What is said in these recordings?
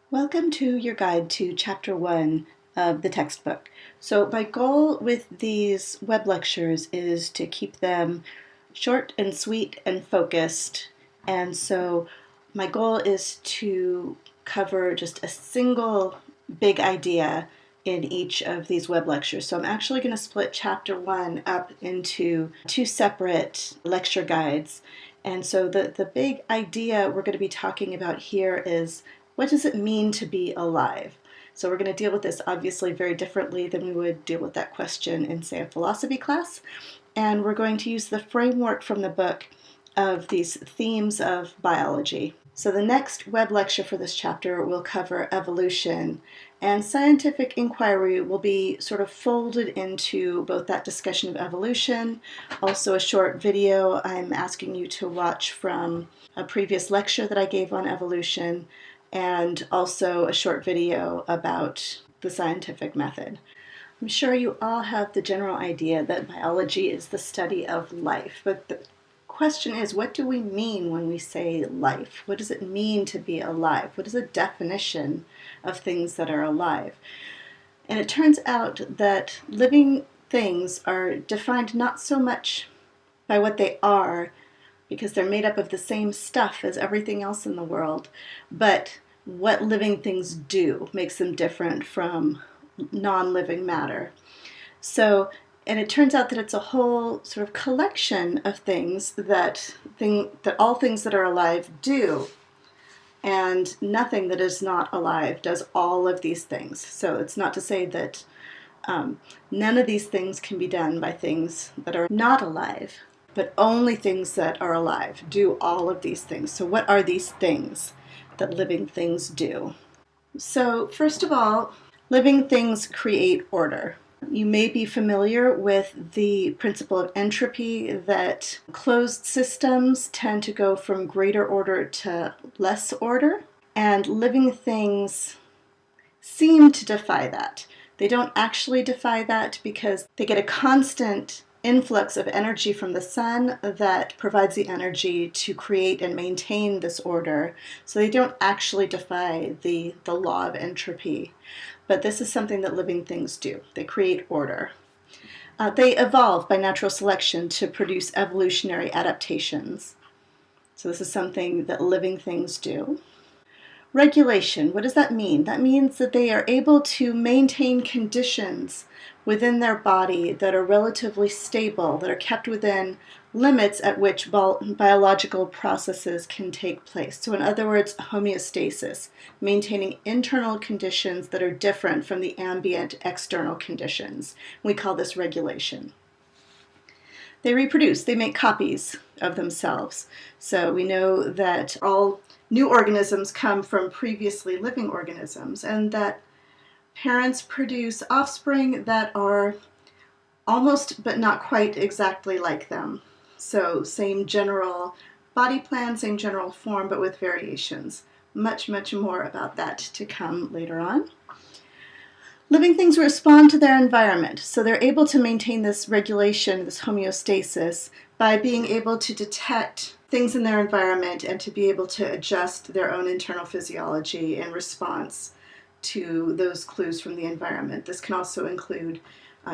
Welcome to your guide to Chapter 1 of the textbook. So my goal with these web lectures is to keep them short and sweet and focused. And so my goal is to cover just a single big idea in each of these web lectures. So I'm actually going to split Chapter 1 up into two separate lecture guides. And so the big idea we're going to be talking about here is, what does it mean to be alive? So we're going to deal with this obviously very differently than we would deal with that question in, say, a philosophy class. And we're going to use the framework from the book of these themes of biology. So the next web lecture for this chapter will cover evolution, and scientific inquiry will be sort of folded into both that discussion of evolution, also a short video I'm asking you to watch from a previous lecture that I gave on evolution, and also a short video about the scientific method. I'm sure you all have the general idea that biology is the study of life, but the question is, what do we mean when we say life? What does it mean to be alive? What is the definition of things that are alive? And it turns out that living things are defined not so much by what they are, because they're made up of the same stuff as everything else in the world, but what living things do makes them different from non-living matter. And it turns out that it's a whole sort of collection of things that all things that are alive do, and nothing that is not alive does all of these things. So it's not to say that none of these things can be done by things that are not alive, but only things that are alive do all of these things. So what are these things that living things do? So first of all, living things create order. You may be familiar with the principle of entropy, that closed systems tend to go from greater order to less order, and living things seem to defy that. They don't actually defy that because they get a constant influx of energy from the sun that provides the energy to create and maintain this order. So they don't actually defy the law of entropy. But this is something that living things do. They create order. They evolve by natural selection to produce evolutionary adaptations. So this is something that living things do. Regulation, what does that mean? That means that they are able to maintain conditions within their body that are relatively stable, that are kept within limits at which biological processes can take place. So in other words, homeostasis, maintaining internal conditions that are different from the ambient external conditions. We call this regulation. They reproduce, they make copies of themselves. So we know that all new organisms come from previously living organisms, and that parents produce offspring that are almost but not quite exactly like them. So same general body plan, same general form, but with variations. Much, much more about that to come later on. Living things respond to their environment, so they're able to maintain this regulation, this homeostasis, by being able to detect things in their environment and to be able to adjust their own internal physiology in response to those clues from the environment. This can also include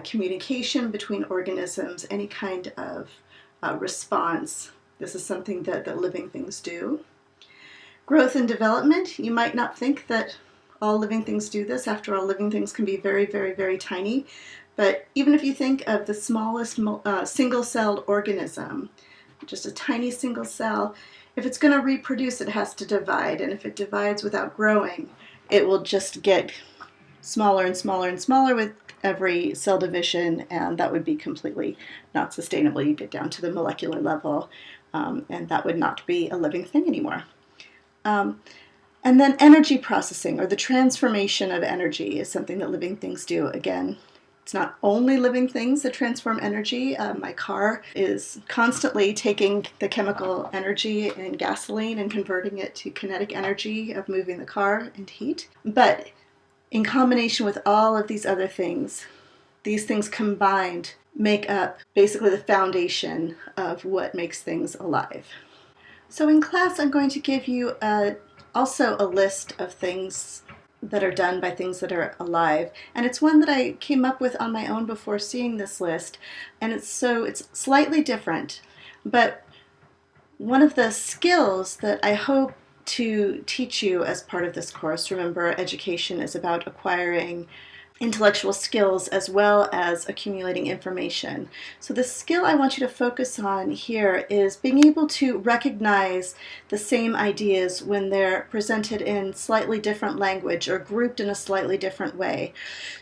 communication between organisms, any kind of response. This is something that living things do. Growth and development, you might not think that all living things do this. After all, living things can be very, very, very tiny. But even if you think of the smallest single-celled organism, just a tiny single cell, if it's going to reproduce, it has to divide. And if it divides without growing, it will just get smaller and smaller and smaller with every cell division, and that would be completely not sustainable. You get down to the molecular level, and that would not be a living thing anymore. And then energy processing, or the transformation of energy, is something that living things do. Again, it's not only living things that transform energy. My car is constantly taking the chemical energy in gasoline and converting it to kinetic energy of moving the car and heat. But in combination with all of these other things, these things combined make up basically the foundation of what makes things alive. So in class, I'm going to give you a also a list of things that are done by things that are alive. And it's one that I came up with on my own before seeing this list. And it's slightly different. But one of the skills that I hope to teach you as part of this course, remember, education is about acquiring intellectual skills as well as accumulating information. So the skill I want you to focus on here is being able to recognize the same ideas when they're presented in slightly different language or grouped in a slightly different way.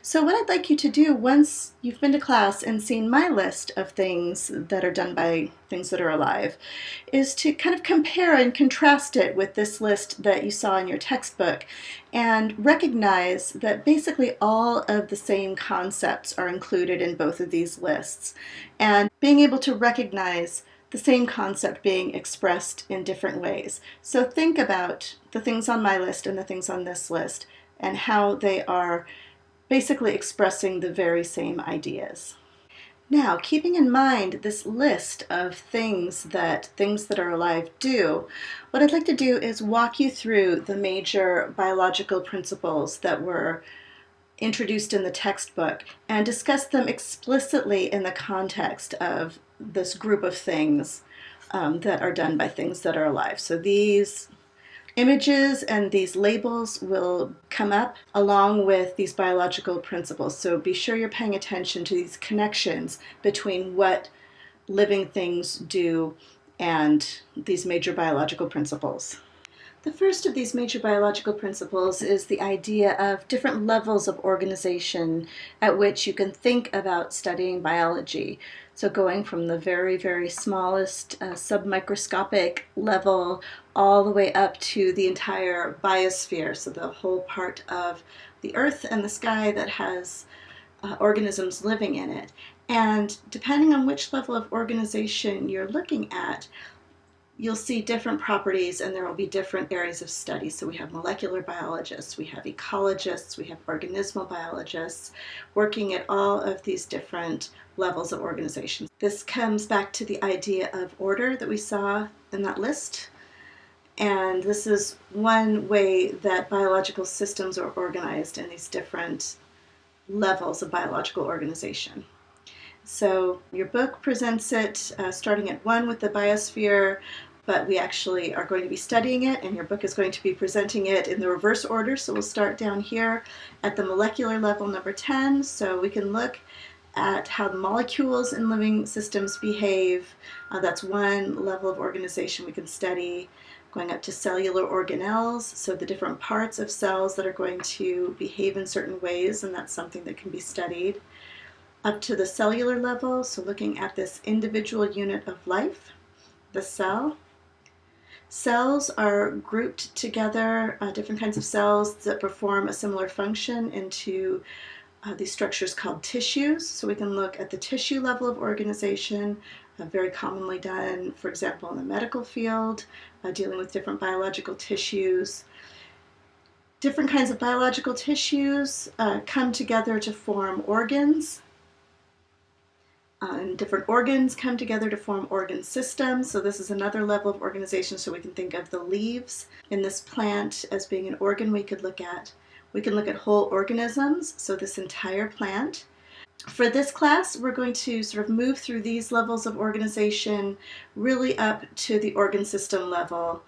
So what I'd like you to do once you've been to class and seen my list of things that are done by things that are alive is to kind of compare and contrast it with this list that you saw in your textbook and recognize that basically all of the same concepts are included in both of these lists, and being able to recognize the same concept being expressed in different ways. So think about the things on my list and the things on this list and how they are basically expressing the very same ideas. Now, keeping in mind this list of things that are alive do, what I'd like to do is walk you through the major biological principles that were introduced in the textbook and discuss them explicitly in the context of this group of things that are done by things that are alive. So these images and these labels will come up along with these biological principles. So be sure you're paying attention to these connections between what living things do and these major biological principles. The first of these major biological principles is the idea of different levels of organization at which you can think about studying biology. So going from the very, very smallest submicroscopic level all the way up to the entire biosphere, so the whole part of the earth and the sky that has organisms living in it. And depending on which level of organization you're looking at, you'll see different properties and there will be different areas of study. So we have molecular biologists, we have ecologists, we have organismal biologists working at all of these different levels of organization. This comes back to the idea of order that we saw in that list. And this is one way that biological systems are organized in these different levels of biological organization. So your book presents it starting at 1 with the biosphere, but we actually are going to be studying it, and your book is going to be presenting it in the reverse order. So we'll start down here at the molecular level, number 10. So we can look at how the molecules in living systems behave. That's one level of organization we can study. Going up to cellular organelles, so the different parts of cells that are going to behave in certain ways, and that's something that can be studied. Up to the cellular level, so looking at this individual unit of life, the cell. Cells are grouped together, different kinds of cells that perform a similar function into these structures called tissues. So we can look at the tissue level of organization, very commonly done, for example, in the medical field, dealing with different biological tissues. Different kinds of biological tissues come together to form organs. And different organs come together to form organ systems. So this is another level of organization. So we can think of the leaves in this plant as being an organ we could look at. We can look at whole organisms, so this entire plant. For this class, we're going to sort of move through these levels of organization really up to the organ system level,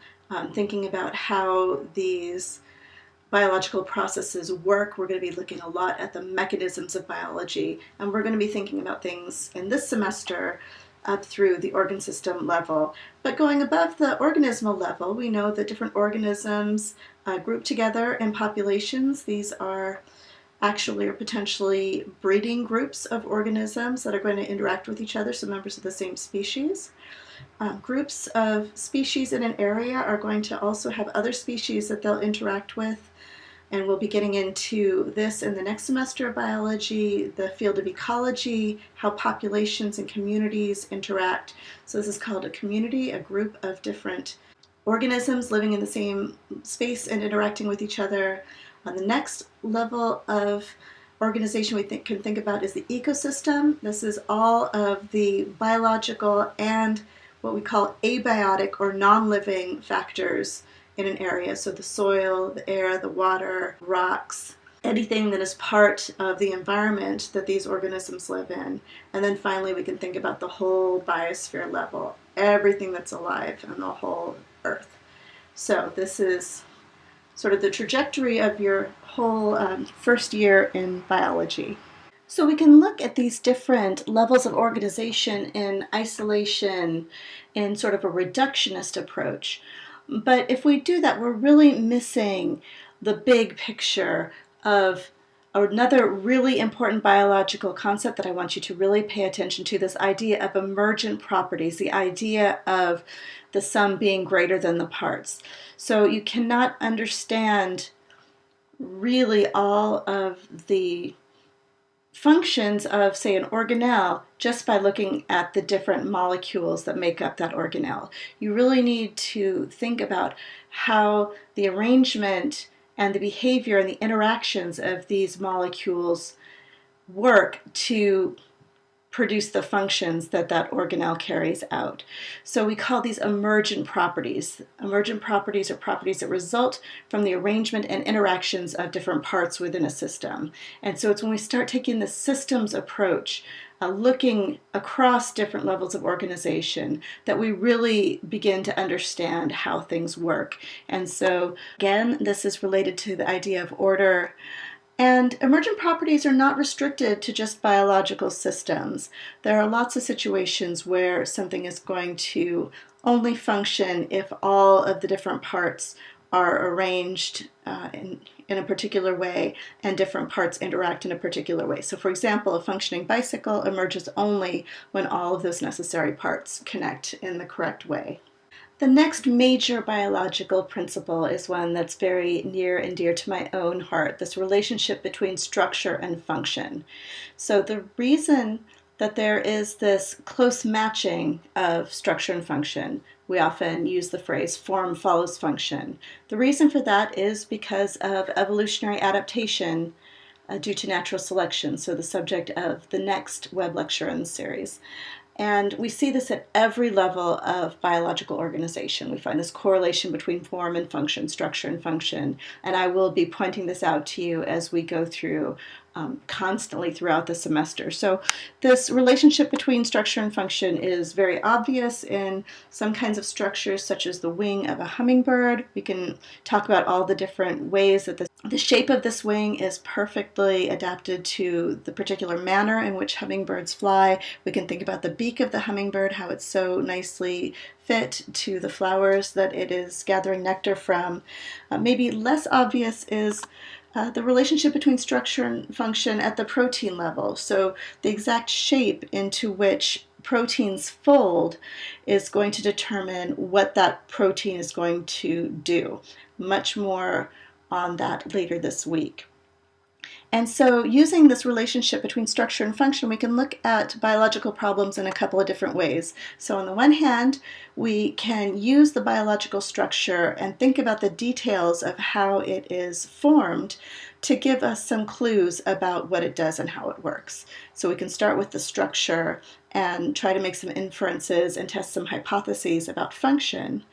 thinking about how these biological processes work. We're going to be looking a lot at the mechanisms of biology, and we're going to be thinking about things in this semester up through the organ system level. But going above the organismal level, we know that different organisms group together in populations. These are actually or potentially breeding groups of organisms that are going to interact with each other, so members of the same species. Groups of species in an area are going to also have other species that they'll interact with, and we'll be getting into this in the next semester of biology, the field of ecology, how populations and communities interact. So this is called a community, a group of different organisms living in the same space and interacting with each other. On the next level of organization we can think about is the ecosystem. This is all of the biological and what we call abiotic or non-living factors in an area. So the soil, the air, the water, rocks, anything that is part of the environment that these organisms live in. And then finally we can think about the whole biosphere level, everything that's alive on the whole Earth. So this is sort of the trajectory of your whole first year in biology. So we can look at these different levels of organization in isolation in sort of a reductionist approach. But if we do that, we're really missing the big picture of another really important biological concept that I want you to really pay attention to, this idea of emergent properties, the idea of the sum being greater than the parts. So you cannot understand really all of the functions of, say, an organelle just by looking at the different molecules that make up that organelle. You really need to think about how the arrangement and the behavior and the interactions of these molecules work to produce the functions that that organelle carries out. So we call these emergent properties. Emergent properties are properties that result from the arrangement and interactions of different parts within a system. And so it's when we start taking the systems approach, looking across different levels of organization, that we really begin to understand how things work. And so again, this is related to the idea of order. And emergent properties are not restricted to just biological systems. There are lots of situations where something is going to only function if all of the different parts are arranged in a particular way and different parts interact in a particular way. So for example, a functioning bicycle emerges only when all of those necessary parts connect in the correct way. The next major biological principle is one that's very near and dear to my own heart, this relationship between structure and function. So the reason that there is this close matching of structure and function, we often use the phrase form follows function. The reason for that is because of evolutionary adaptation due to natural selection, so the subject of the next web lecture in the series. And we see this at every level of biological organization. We find this correlation between form and function, structure and function. And I will be pointing this out to you as we go through constantly throughout the semester. So this relationship between structure and function is very obvious in some kinds of structures, such as the wing of a hummingbird. We can talk about all the different ways that the shape of this wing is perfectly adapted to the particular manner in which hummingbirds fly. We can think about the beak of the hummingbird, how it's so nicely fit to the flowers that it is gathering nectar from. Maybe less obvious is the relationship between structure and function at the protein level. So the exact shape into which proteins fold is going to determine what that protein is going to do. Much more on that later this week. And so using this relationship between structure and function, we can look at biological problems in a couple of different ways. So on the one hand, we can use the biological structure and think about the details of how it is formed to give us some clues about what it does and how it works. So we can start with the structure and try to make some inferences and test some hypotheses about function.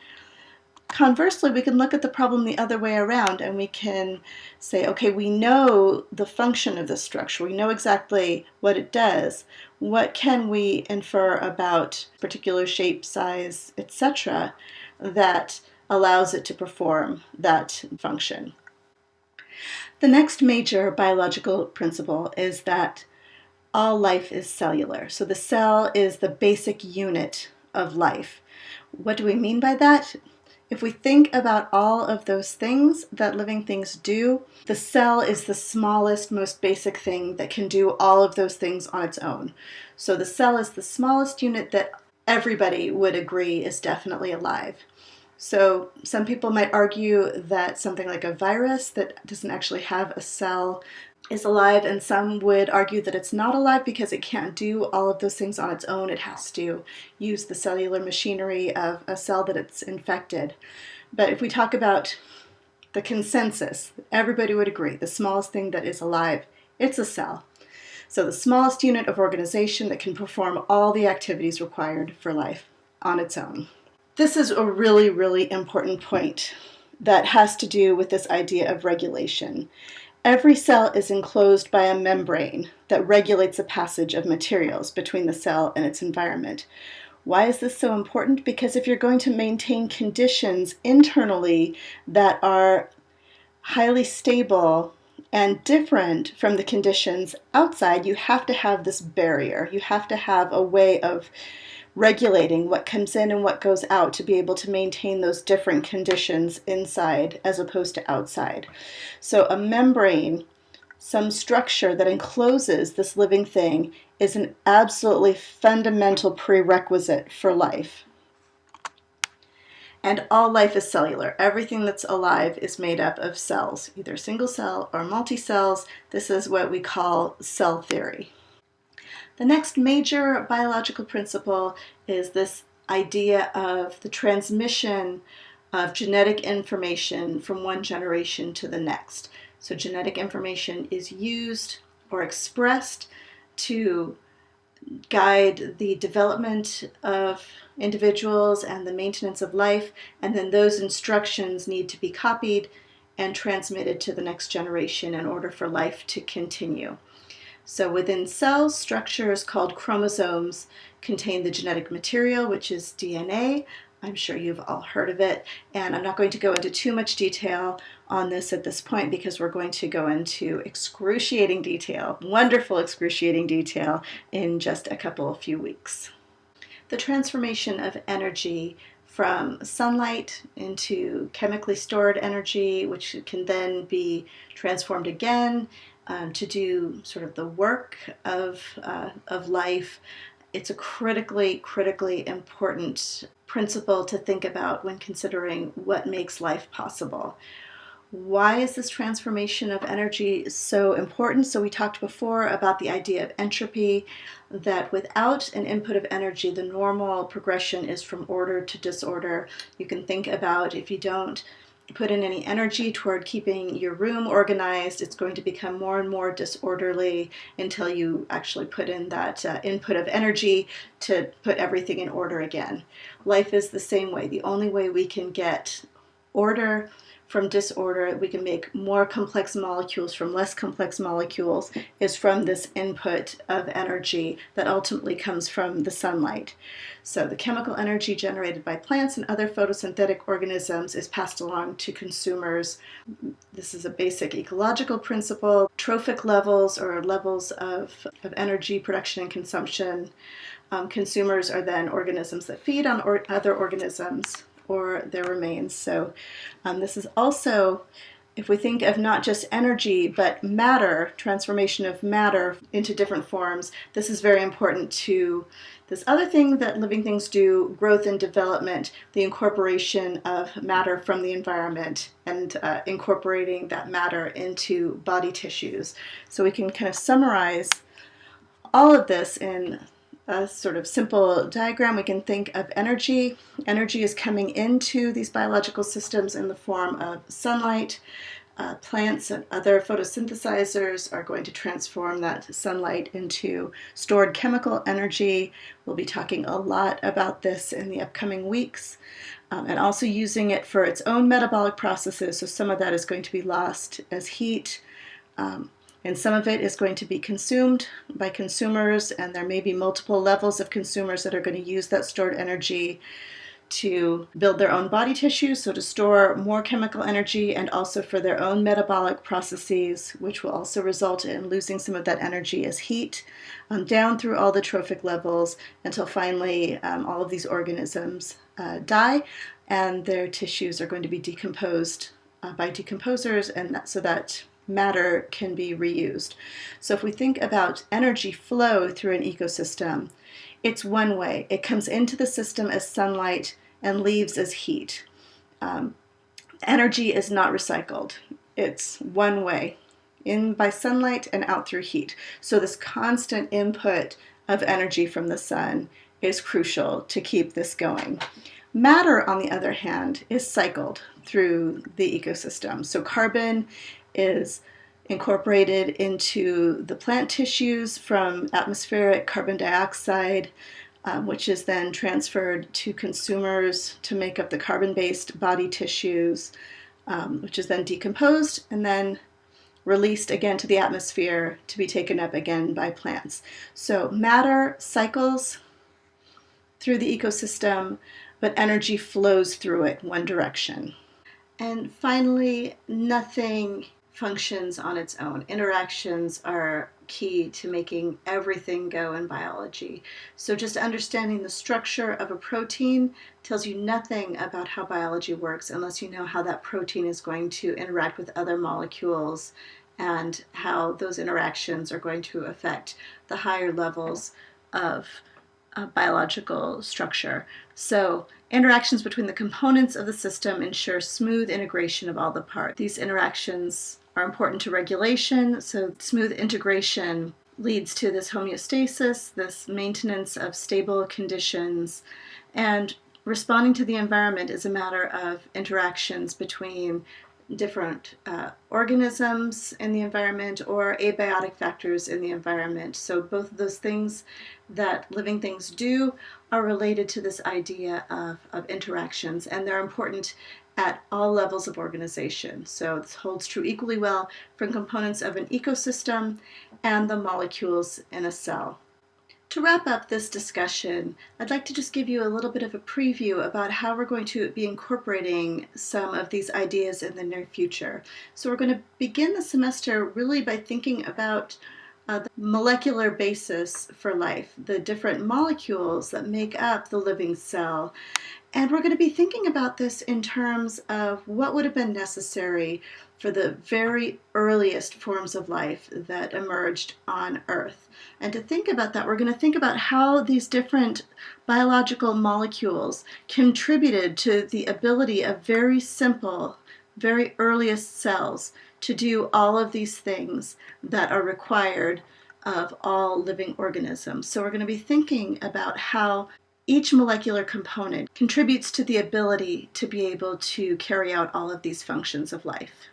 Conversely, we can look at the problem the other way around and we can say, okay, we know the function of this structure. We know exactly what it does. What can we infer about particular shape, size, etc., that allows it to perform that function? The next major biological principle is that all life is cellular. So the cell is the basic unit of life. What do we mean by that? If we think about all of those things that living things do, the cell is the smallest, most basic thing that can do all of those things on its own. So the cell is the smallest unit that everybody would agree is definitely alive. So some people might argue that something like a virus that doesn't actually have a cell is alive, and some would argue that it's not alive because it can't do all of those things on its own. It has to use the cellular machinery of a cell that it's infected. But if we talk about the consensus, everybody would agree, the smallest thing that is alive, it's a cell. So the smallest unit of organization that can perform all the activities required for life on its own. This is a really, really important point. that has to do with this idea of regulation. Every cell is enclosed by a membrane that regulates the passage of materials between the cell and its environment. Why is this so important? Because if you're going to maintain conditions internally that are highly stable and different from the conditions outside, you have to have this barrier. You have to have a way of regulating what comes in and what goes out to be able to maintain those different conditions inside as opposed to outside. So a membrane, some structure that encloses this living thing, is an absolutely fundamental prerequisite for life. And all life is cellular. Everything that's alive is made up of cells, either single cell or multi-cells. This is what we call cell theory. The next major biological principle is this idea of the transmission of genetic information from one generation to the next. So genetic information is used or expressed to guide the development of individuals and the maintenance of life, and then those instructions need to be copied and transmitted to the next generation in order for life to continue. So within cells, structures called chromosomes contain the genetic material, which is DNA. I'm sure you've all heard of it, and I'm not going to go into too much detail on this at this point because we're going to go into excruciating detail, wonderful excruciating detail, in just a few weeks. The transformation of energy from sunlight into chemically stored energy, which can then be transformed again to do sort of the work of life. It's a critically important principle to think about when considering what makes life possible. Why is this transformation of energy so important? So we talked before about the idea of entropy, that without an input of energy, the normal progression is from order to disorder. You can think about if you don't put in any energy toward keeping your room organized, it's going to become more and more disorderly until you actually put in that input of energy to put everything in order again. Life is the same way. The only way we can get order from disorder, we can make more complex molecules from less complex molecules, is from this input of energy that ultimately comes from the sunlight. So the chemical energy generated by plants and other photosynthetic organisms is passed along to consumers. This is a basic ecological principle. Trophic levels, or levels of energy production and consumption. Consumers are then organisms that feed on other organisms or their remains. So this is also, if we think of not just energy, but matter, transformation of matter into different forms, this is very important to this other thing that living things do, growth and development, the incorporation of matter from the environment and incorporating that matter into body tissues. So we can kind of summarize all of this in a sort of simple diagram. We can think of energy. Energy is coming into these biological systems in the form of sunlight. Plants and other photosynthesizers are going to transform that sunlight into stored chemical energy. We'll be talking a lot about this in the upcoming weeks, and also using it for its own metabolic processes. So some of that is going to be lost as heat. And some of it is going to be consumed by consumers, and there may be multiple levels of consumers that are going to use that stored energy to build their own body tissue, so to store more chemical energy, and also for their own metabolic processes, which will also result in losing some of that energy as heat, down through all the trophic levels until finally all of these organisms die, and their tissues are going to be decomposed by decomposers, and so that matter can be reused. So if we think about energy flow through an ecosystem, it's one way. It comes into the system as sunlight and leaves as heat. Energy is not recycled. It's one way, in by sunlight and out through heat. So this constant input of energy from the sun is crucial to keep this going. Matter, on the other hand, is cycled through the ecosystem. So carbon is incorporated into the plant tissues from atmospheric carbon dioxide, which is then transferred to consumers to make up the carbon-based body tissues. which is then decomposed and then released again to the atmosphere to be taken up again by plants. So matter cycles through the ecosystem, but energy flows through it one direction. And finally, nothing functions on its own. Interactions are key to making everything go in biology. So just understanding the structure of a protein tells you nothing about how biology works unless you know how that protein is going to interact with other molecules and how those interactions are going to affect the higher levels of biological structure. So interactions between the components of the system ensure smooth integration of all the parts. These interactions are important to regulation, so smooth integration leads to this homeostasis, this maintenance of stable conditions, and responding to the environment is a matter of interactions between different organisms in the environment or abiotic factors in the environment. So both of those things that living things do are related to this idea of interactions, and they're important at all levels of organization. So this holds true equally well for components of an ecosystem and the molecules in a cell. To wrap up this discussion, I'd like to just give you a little bit of a preview about how we're going to be incorporating some of these ideas in the near future. So we're going to begin the semester really by thinking about the molecular basis for life, the different molecules that make up the living cell. And we're going to be thinking about this in terms of what would have been necessary for the very earliest forms of life that emerged on Earth. And to think about that, we're going to think about how these different biological molecules contributed to the ability of very simple, very earliest cells to do all of these things that are required of all living organisms. So we're going to be thinking about how each molecular component contributes to the ability to be able to carry out all of these functions of life.